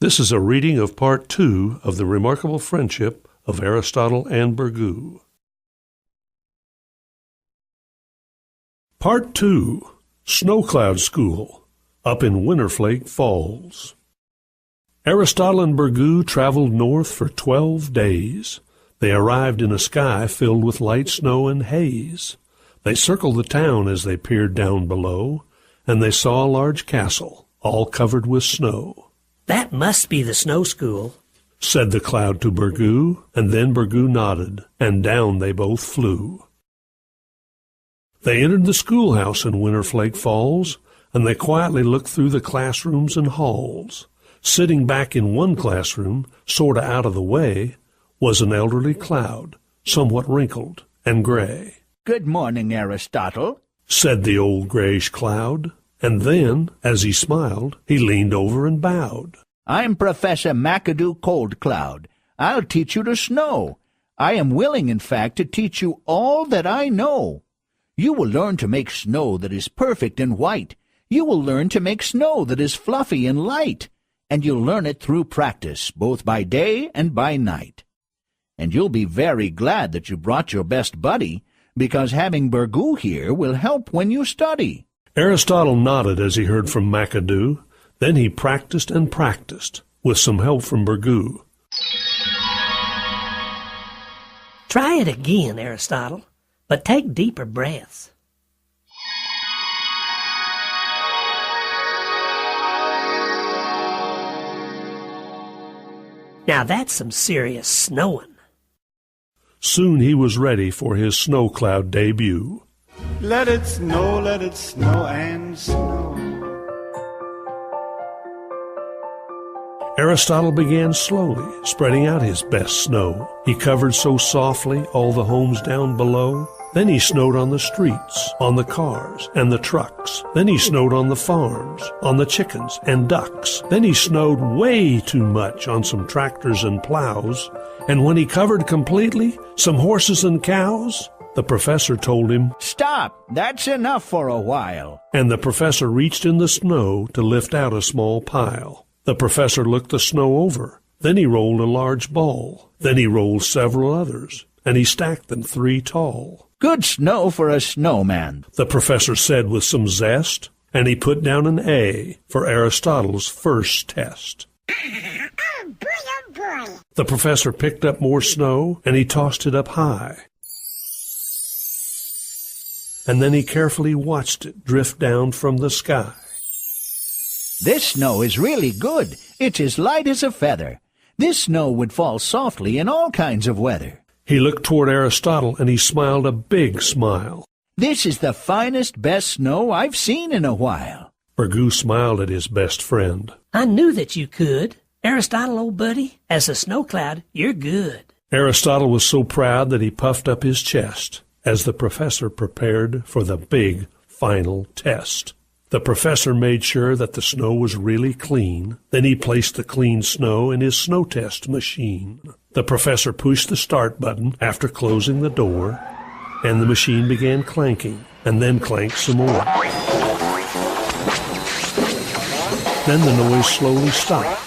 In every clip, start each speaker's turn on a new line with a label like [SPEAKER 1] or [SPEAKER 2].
[SPEAKER 1] This is a reading of Part 2 of the remarkable friendship of Aristotle and Burgoo. Part 2, Snow Cloud School, up in Winterflake Falls. Aristotle and Burgoo traveled north for 12 days. They arrived in a sky filled with light snow and haze. They circled the town as they peered down below, and they saw a large castle, all covered with snow.
[SPEAKER 2] "That must be the snow school,"
[SPEAKER 1] said the cloud to Burgoo, and then Burgoo nodded, and down they both flew. They entered the schoolhouse in Winterflake Falls, and they quietly looked through the classrooms and halls. Sitting back in one classroom, sorta out of the way, was an elderly cloud, somewhat wrinkled and gray.
[SPEAKER 3] "Good morning, Aristotle,"
[SPEAKER 1] said the old grayish cloud, and then, as he smiled, he leaned over and bowed.
[SPEAKER 3] "I'm Professor McAdoo Cold Cloud. I'll teach you to snow. I am willing, in fact, to teach you all that I know. You will learn to make snow that is perfect and white. You will learn to make snow that is fluffy and light. And you'll learn it through practice, both by day and by night. And you'll be very glad that you brought your best buddy, because having Burgoo here will help when you study."
[SPEAKER 1] Aristotle nodded as he heard from McAdoo. Then he practiced and practiced, with some help from Burgoo.
[SPEAKER 2] "Try it again, Aristotle, but take deeper breaths." Now that's some serious snowing.
[SPEAKER 1] Soon he was ready for his snow cloud debut.
[SPEAKER 4] Let it snow and snow.
[SPEAKER 1] Aristotle began slowly, spreading out his best snow. He covered so softly all the homes down below. Then he snowed on the streets, on the cars and the trucks. Then he snowed on the farms, on the chickens and ducks. Then he snowed way too much on some tractors and plows. And when he covered completely some horses and cows, the professor told him,
[SPEAKER 3] "Stop! That's enough for a while."
[SPEAKER 1] And the professor reached in the snow to lift out a small pile. The professor looked the snow over. Then he rolled a large ball. Then he rolled several others, and he stacked them 3 tall.
[SPEAKER 3] "Good snow for a snowman,"
[SPEAKER 1] the professor said with some zest, and he put down an A for Aristotle's first test.
[SPEAKER 5] Oh boy.
[SPEAKER 1] The professor picked up more snow, and he tossed it up high. And then he carefully watched it drift down from the sky.
[SPEAKER 3] "This snow is really good. It's as light as a feather. This snow would fall softly in all kinds of weather."
[SPEAKER 1] He looked toward Aristotle, and he smiled a big smile.
[SPEAKER 3] "This is the finest, best snow I've seen in a while."
[SPEAKER 1] Burgoo smiled at his best friend.
[SPEAKER 2] "I knew that you could. Aristotle, old buddy, as a snow cloud, you're good."
[SPEAKER 1] Aristotle was so proud that he puffed up his chest as the professor prepared for the big final test. The professor made sure that the snow was really clean. Then he placed the clean snow in his snow test machine. The professor pushed the start button after closing the door, and the machine began clanking, and then clanked some more. Then the noise slowly stopped,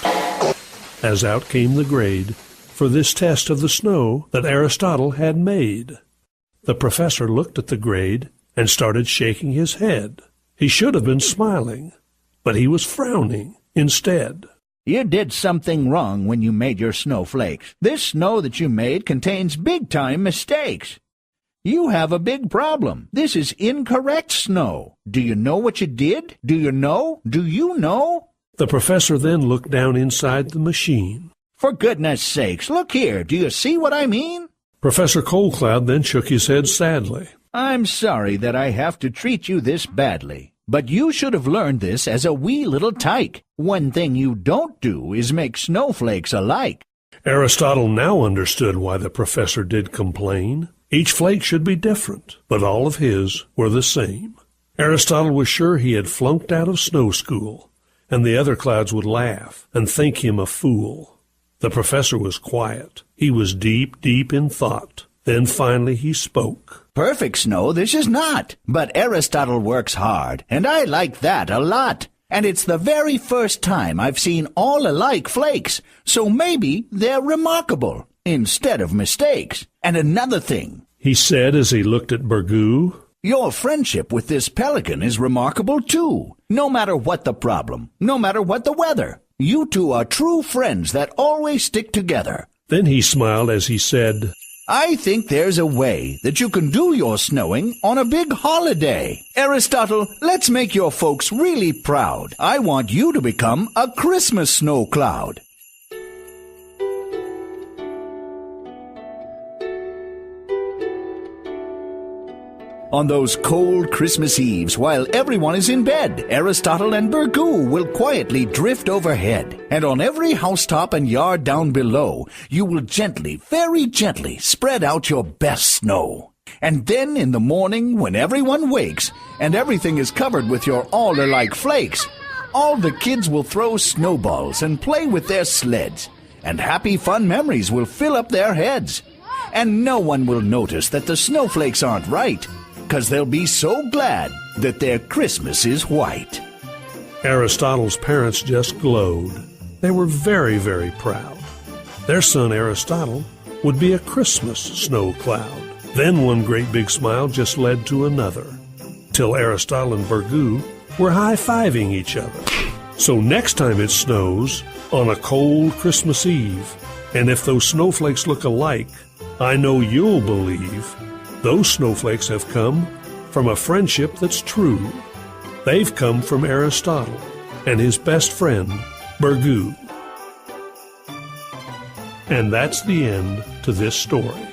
[SPEAKER 1] as out came the grade for this test of the snow that Aristotle had made. The professor looked at the grade and started shaking his head. He should have been smiling, but he was frowning instead.
[SPEAKER 3] "You did something wrong when you made your snowflakes. This snow that you made contains big-time mistakes. You have a big problem. This is incorrect snow. Do you know what you did? Do you know? Do you know?"
[SPEAKER 1] The professor then looked down inside the machine.
[SPEAKER 3] "For goodness sakes, look here. Do you see what I mean?"
[SPEAKER 1] Professor Coldcloud then shook his head sadly.
[SPEAKER 3] "I'm sorry that I have to treat you this badly, but you should have learned this as a wee little tyke. One thing you don't do is make snowflakes alike."
[SPEAKER 1] Aristotle now understood why the professor did complain. Each flake should be different, but all of his were the same. Aristotle was sure he had flunked out of snow school, and the other clouds would laugh and think him a fool. The professor was quiet. He was deep, deep in thought. Then finally he spoke.
[SPEAKER 3] "Perfect snow this is not, but Aristotle works hard, and I like that a lot. And it's the very first time I've seen all alike flakes, so maybe they're remarkable instead of mistakes. And another thing,
[SPEAKER 1] he said as he looked at Burgoo.
[SPEAKER 3] Your friendship with this pelican is remarkable too. No matter what the problem, no matter what the weather, you two are true friends that always stick together.
[SPEAKER 1] Then he smiled as he said,
[SPEAKER 3] I think there's a way that you can do your snowing on a big holiday. Aristotle, let's make your folks really proud. I want you to become a Christmas snow cloud. On those cold Christmas Eves, while everyone is in bed, Aristotle and Burgoo will quietly drift overhead. And on every housetop and yard down below, you will gently, very gently, spread out your best snow. And then in the morning, when everyone wakes, and everything is covered with your all-alike flakes, all the kids will throw snowballs and play with their sleds. And happy, fun memories will fill up their heads. And no one will notice that the snowflakes aren't right, 'cause they'll be so glad that their Christmas is white.
[SPEAKER 1] Aristotle's parents just glowed. They were very, very proud. Their son Aristotle would be a Christmas snow cloud. Then one great big smile just led to another, till Aristotle and Burgoo were high-fiving each other. So next time it snows, on a cold Christmas Eve, and if those snowflakes look alike, I know you'll believe those snowflakes have come from a friendship that's true. They've come from Aristotle and his best friend, Burgoo. And that's the end to this story.